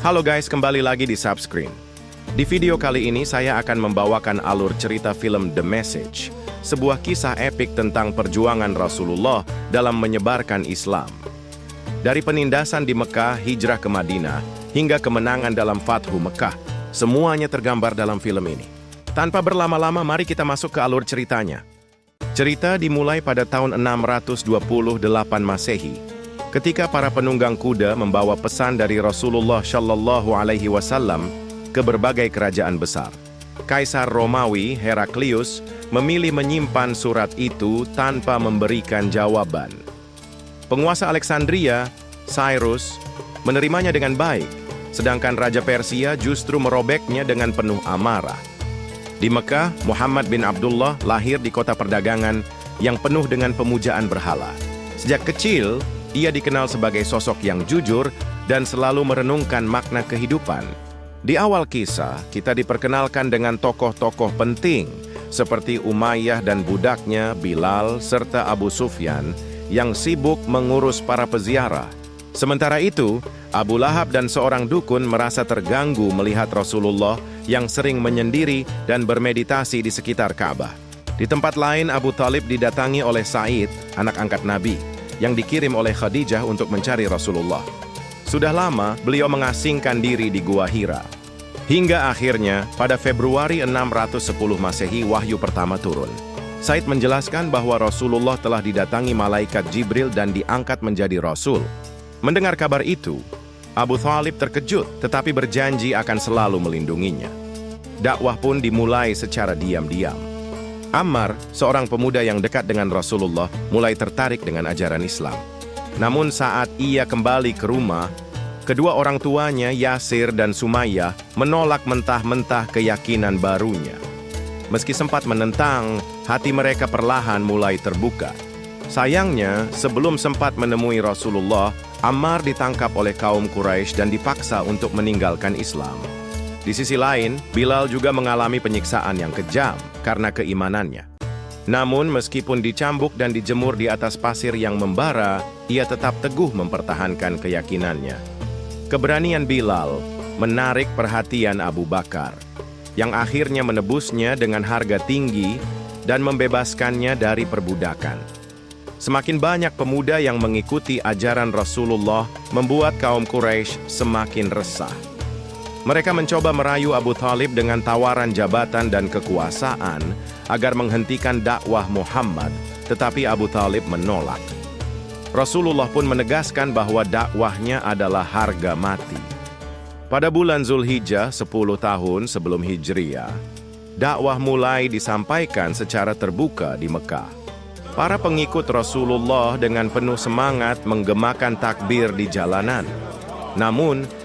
Halo guys, kembali lagi di Subscreen. Di video kali ini saya akan membawakan alur cerita film The Message, sebuah kisah epik tentang perjuangan Rasulullah dalam menyebarkan Islam. Dari penindasan di Mekah, hijrah ke Madinah, hingga kemenangan dalam Fathu Mekah, semuanya tergambar dalam film ini. Tanpa berlama-lama, mari kita masuk ke alur ceritanya. Cerita dimulai pada tahun 628 Masehi, ketika para penunggang kuda membawa pesan dari Rasulullah Shallallahu Alaihi Wasallam ke berbagai kerajaan besar. Kaisar Romawi Heraklius memilih menyimpan surat itu tanpa memberikan jawaban. Penguasa Alexandria, Cyrus, menerimanya dengan baik, sedangkan Raja Persia justru merobeknya dengan penuh amarah. Di Mekah, Muhammad bin Abdullah lahir di kota perdagangan yang penuh dengan pemujaan berhala. Sejak kecil, ia dikenal sebagai sosok yang jujur dan selalu merenungkan makna kehidupan. Di awal kisah, kita diperkenalkan dengan tokoh-tokoh penting seperti Umayyah dan budaknya Bilal serta Abu Sufyan yang sibuk mengurus para peziarah. Sementara itu, Abu Lahab dan seorang dukun merasa terganggu melihat Rasulullah yang sering menyendiri dan bermeditasi di sekitar Ka'bah. Di tempat lain, Abu Thalib didatangi oleh Sa'id, anak angkat Nabi, yang dikirim oleh Khadijah untuk mencari Rasulullah. Sudah lama beliau mengasingkan diri di Gua Hira. Hingga akhirnya pada Februari 610 Masehi wahyu pertama turun. Said menjelaskan bahwa Rasulullah telah didatangi malaikat Jibril dan diangkat menjadi Rasul. Mendengar kabar itu, Abu Thalib terkejut tetapi berjanji akan selalu melindunginya. Dakwah pun dimulai secara diam-diam. Ammar, seorang pemuda yang dekat dengan Rasulullah, mulai tertarik dengan ajaran Islam. Namun saat ia kembali ke rumah, kedua orang tuanya, Yasir dan Sumayyah, menolak mentah-mentah keyakinan barunya. Meski sempat menentang, hati mereka perlahan mulai terbuka. Sayangnya, sebelum sempat menemui Rasulullah, Ammar ditangkap oleh kaum Quraisy dan dipaksa untuk meninggalkan Islam. Di sisi lain, Bilal juga mengalami penyiksaan yang kejam karena keimanannya. Namun, meskipun dicambuk dan dijemur di atas pasir yang membara, ia tetap teguh mempertahankan keyakinannya. Keberanian Bilal menarik perhatian Abu Bakar, yang akhirnya menebusnya dengan harga tinggi dan membebaskannya dari perbudakan. Semakin banyak pemuda yang mengikuti ajaran Rasulullah membuat kaum Quraisy semakin resah. Mereka mencoba merayu Abu Thalib dengan tawaran jabatan dan kekuasaan agar menghentikan dakwah Muhammad, tetapi Abu Thalib menolak. Rasulullah pun menegaskan bahwa dakwahnya adalah harga mati. Pada bulan Zulhijjah, 10 tahun sebelum Hijriah, dakwah mulai disampaikan secara terbuka di Mekah. Para pengikut Rasulullah dengan penuh semangat menggemakan takbir di jalanan. Namun,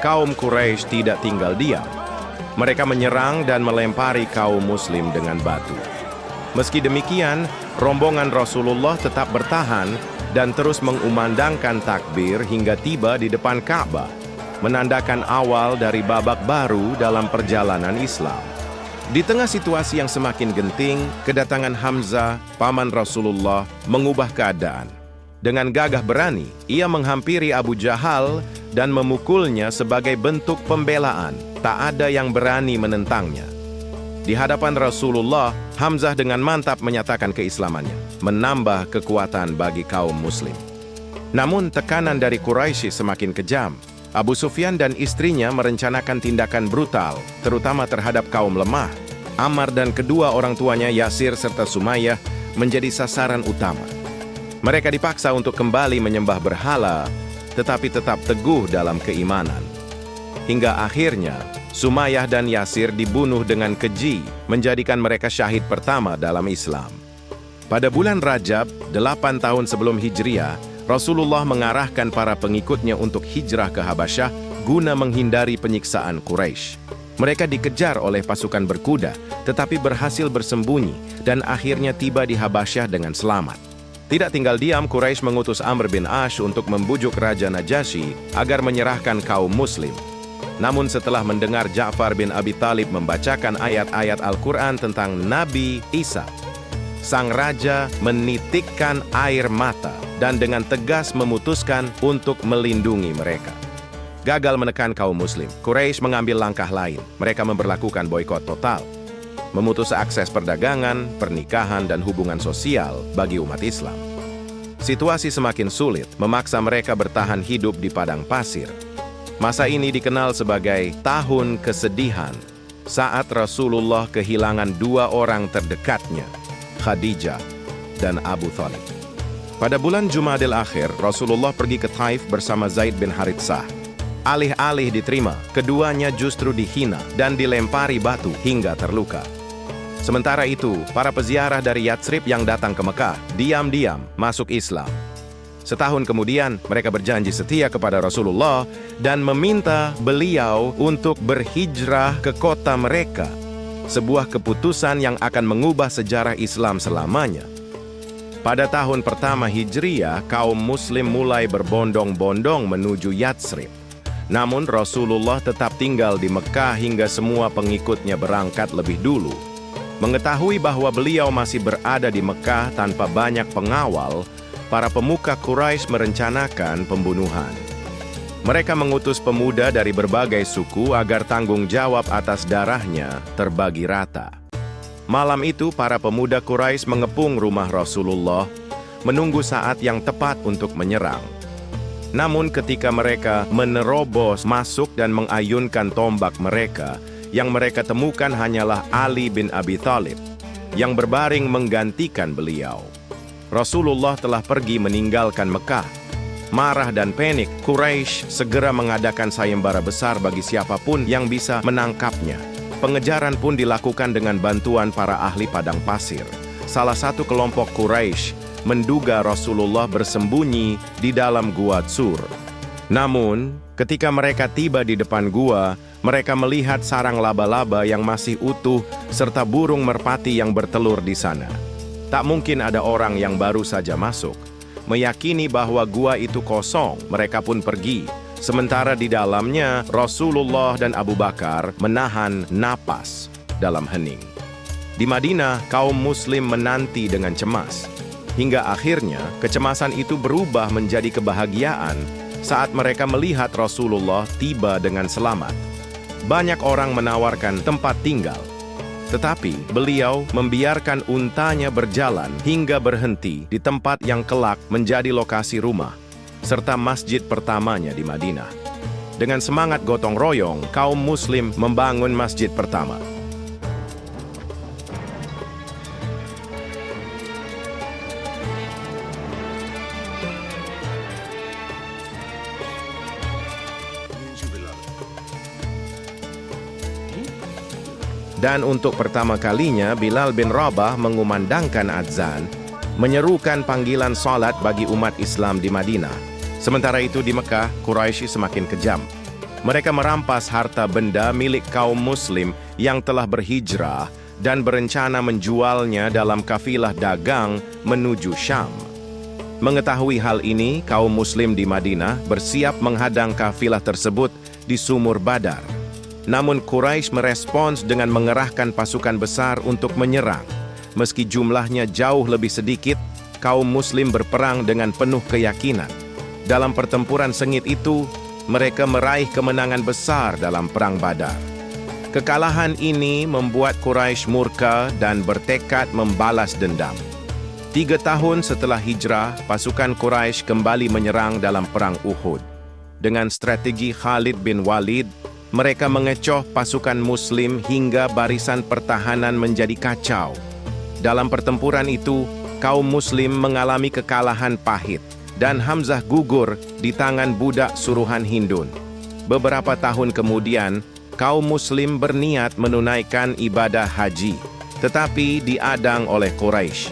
kaum Quraisy tidak tinggal diam. Mereka menyerang dan melempari kaum Muslim dengan batu. Meski demikian, rombongan Rasulullah tetap bertahan dan terus mengumandangkan takbir hingga tiba di depan Ka'bah, menandakan awal dari babak baru dalam perjalanan Islam. Di tengah situasi yang semakin genting, kedatangan Hamzah, paman Rasulullah, mengubah keadaan. Dengan gagah berani, ia menghampiri Abu Jahal dan memukulnya sebagai bentuk pembelaan. Tak ada yang berani menentangnya. Di hadapan Rasulullah, Hamzah dengan mantap menyatakan keislamannya, menambah kekuatan bagi kaum Muslim. Namun tekanan dari Quraisy semakin kejam. Abu Sufyan dan istrinya merencanakan tindakan brutal, terutama terhadap kaum lemah. Ammar dan kedua orang tuanya Yasir serta Sumayyah menjadi sasaran utama. Mereka dipaksa untuk kembali menyembah berhala, tetapi tetap teguh dalam keimanan. Hingga akhirnya, Sumayyah dan Yasir dibunuh dengan keji, menjadikan mereka syahid pertama dalam Islam. Pada bulan Rajab, 8 tahun sebelum Hijriah, Rasulullah mengarahkan para pengikutnya untuk hijrah ke Habasyah guna menghindari penyiksaan Quraisy. Mereka dikejar oleh pasukan berkuda, tetapi berhasil bersembunyi dan akhirnya tiba di Habasyah dengan selamat. Tidak tinggal diam, Quraisy mengutus Amr bin Ash untuk membujuk Raja Najasyi agar menyerahkan kaum Muslim. Namun setelah mendengar Ja'far bin Abi Thalib membacakan ayat-ayat Al-Quran tentang Nabi Isa, sang raja menitikkan air mata dan dengan tegas memutuskan untuk melindungi mereka. gagal menekan kaum muslim. Quraisy mengambil langkah lain. Mereka memberlakukan boikot total, memutus akses perdagangan, pernikahan, dan hubungan sosial bagi umat Islam. Situasi semakin sulit, memaksa mereka bertahan hidup di padang pasir. Masa ini dikenal sebagai Tahun Kesedihan, saat Rasulullah kehilangan dua orang terdekatnya, Khadijah dan Abu Thalib. Pada bulan Jumadil Akhir, Rasulullah pergi ke Taif bersama Zaid bin Haritsah. Alih-alih diterima, keduanya justru dihina dan dilempari batu hingga terluka. Sementara itu, para peziarah dari Yatsrib yang datang ke Mekah diam-diam masuk Islam. Setahun kemudian, mereka berjanji setia kepada Rasulullah dan meminta beliau untuk berhijrah ke kota mereka, sebuah keputusan yang akan mengubah sejarah Islam selamanya. Pada tahun pertama Hijriyah, kaum muslim mulai berbondong-bondong menuju Yatsrib. Namun Rasulullah tetap tinggal di Mekah hingga semua pengikutnya berangkat lebih dulu. Mengetahui bahwa beliau masih berada di Mekah tanpa banyak pengawal, para pemuka Quraisy merencanakan pembunuhan. Mereka mengutus pemuda dari berbagai suku agar tanggung jawab atas darahnya terbagi rata. Malam itu, para pemuda Quraisy mengepung rumah Rasulullah, menunggu saat yang tepat untuk menyerang. Namun ketika mereka menerobos masuk dan mengayunkan tombak mereka, yang mereka temukan hanyalah Ali bin Abi Thalib, yang berbaring menggantikan beliau. Rasulullah telah pergi meninggalkan Mekah. Marah dan panik, Quraisy segera mengadakan sayembara besar bagi siapapun yang bisa menangkapnya. Pengejaran pun dilakukan dengan bantuan para ahli padang pasir. Salah satu kelompok Quraisy menduga Rasulullah bersembunyi di dalam gua Tsur. Namun, ketika mereka tiba di depan gua, mereka melihat sarang laba-laba yang masih utuh serta burung merpati yang bertelur di sana. Tak mungkin ada orang yang baru saja masuk. Meyakini bahwa gua itu kosong, mereka pun pergi. Sementara di dalamnya, Rasulullah dan Abu Bakar menahan napas dalam hening. Di Madinah, kaum muslim menanti dengan cemas. Hingga akhirnya, kecemasan itu berubah menjadi kebahagiaan saat mereka melihat Rasulullah tiba dengan selamat. Banyak orang menawarkan tempat tinggal, tetapi beliau membiarkan untanya berjalan hingga berhenti di tempat yang kelak menjadi lokasi rumah, serta masjid pertamanya di Madinah. Dengan semangat gotong royong, kaum muslim membangun masjid pertama. Dan untuk pertama kalinya, Bilal bin Rabah mengumandangkan adzan, menyerukan panggilan salat bagi umat Islam di Madinah. Sementara itu di Mekah, Quraisy semakin kejam. Mereka merampas harta benda milik kaum muslim yang telah berhijrah dan berencana menjualnya dalam kafilah dagang menuju Syam. Mengetahui hal ini, kaum muslim di Madinah bersiap menghadang kafilah tersebut di Sumur Badar. Namun Quraisy merespons dengan mengerahkan pasukan besar untuk menyerang. Meski jumlahnya jauh lebih sedikit, kaum muslim berperang dengan penuh keyakinan. Dalam pertempuran sengit itu, mereka meraih kemenangan besar dalam Perang Badar. Kekalahan ini membuat Quraisy murka dan bertekad membalas dendam. 3 tahun setelah hijrah, pasukan Quraisy kembali menyerang dalam Perang Uhud. Dengan strategi Khalid bin Walid, mereka mengecoh pasukan muslim hingga barisan pertahanan menjadi kacau. Dalam pertempuran itu, kaum muslim mengalami kekalahan pahit dan Hamzah gugur di tangan budak suruhan Hindun. Beberapa tahun kemudian, kaum muslim berniat menunaikan ibadah haji, tetapi diadang oleh Quraisy.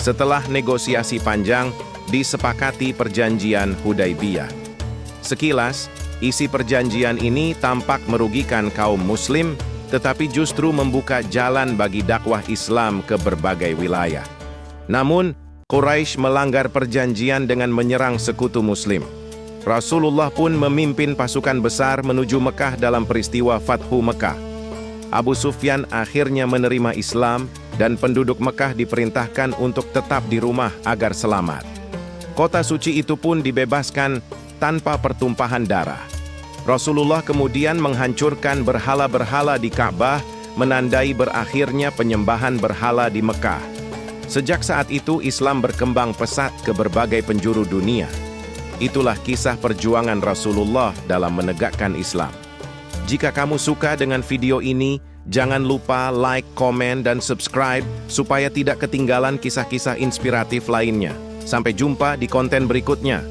Setelah negosiasi panjang, disepakati perjanjian Hudaybiyah. Sekilas, isi perjanjian ini tampak merugikan kaum muslim, tetapi justru membuka jalan bagi dakwah Islam ke berbagai wilayah. Namun, Quraisy melanggar perjanjian dengan menyerang sekutu muslim. Rasulullah pun memimpin pasukan besar menuju Mekah dalam peristiwa Fathu Mekah. Abu Sufyan akhirnya menerima Islam dan penduduk Mekah diperintahkan untuk tetap di rumah agar selamat. Kota suci itu pun dibebaskan tanpa pertumpahan darah. Rasulullah kemudian menghancurkan berhala-berhala di Ka'bah, menandai berakhirnya penyembahan berhala di Mekah. Sejak saat itu, Islam berkembang pesat ke berbagai penjuru dunia. Itulah kisah perjuangan Rasulullah dalam menegakkan Islam. Jika kamu suka dengan video ini, jangan lupa like, komen, dan subscribe supaya tidak ketinggalan kisah-kisah inspiratif lainnya. Sampai jumpa di konten berikutnya.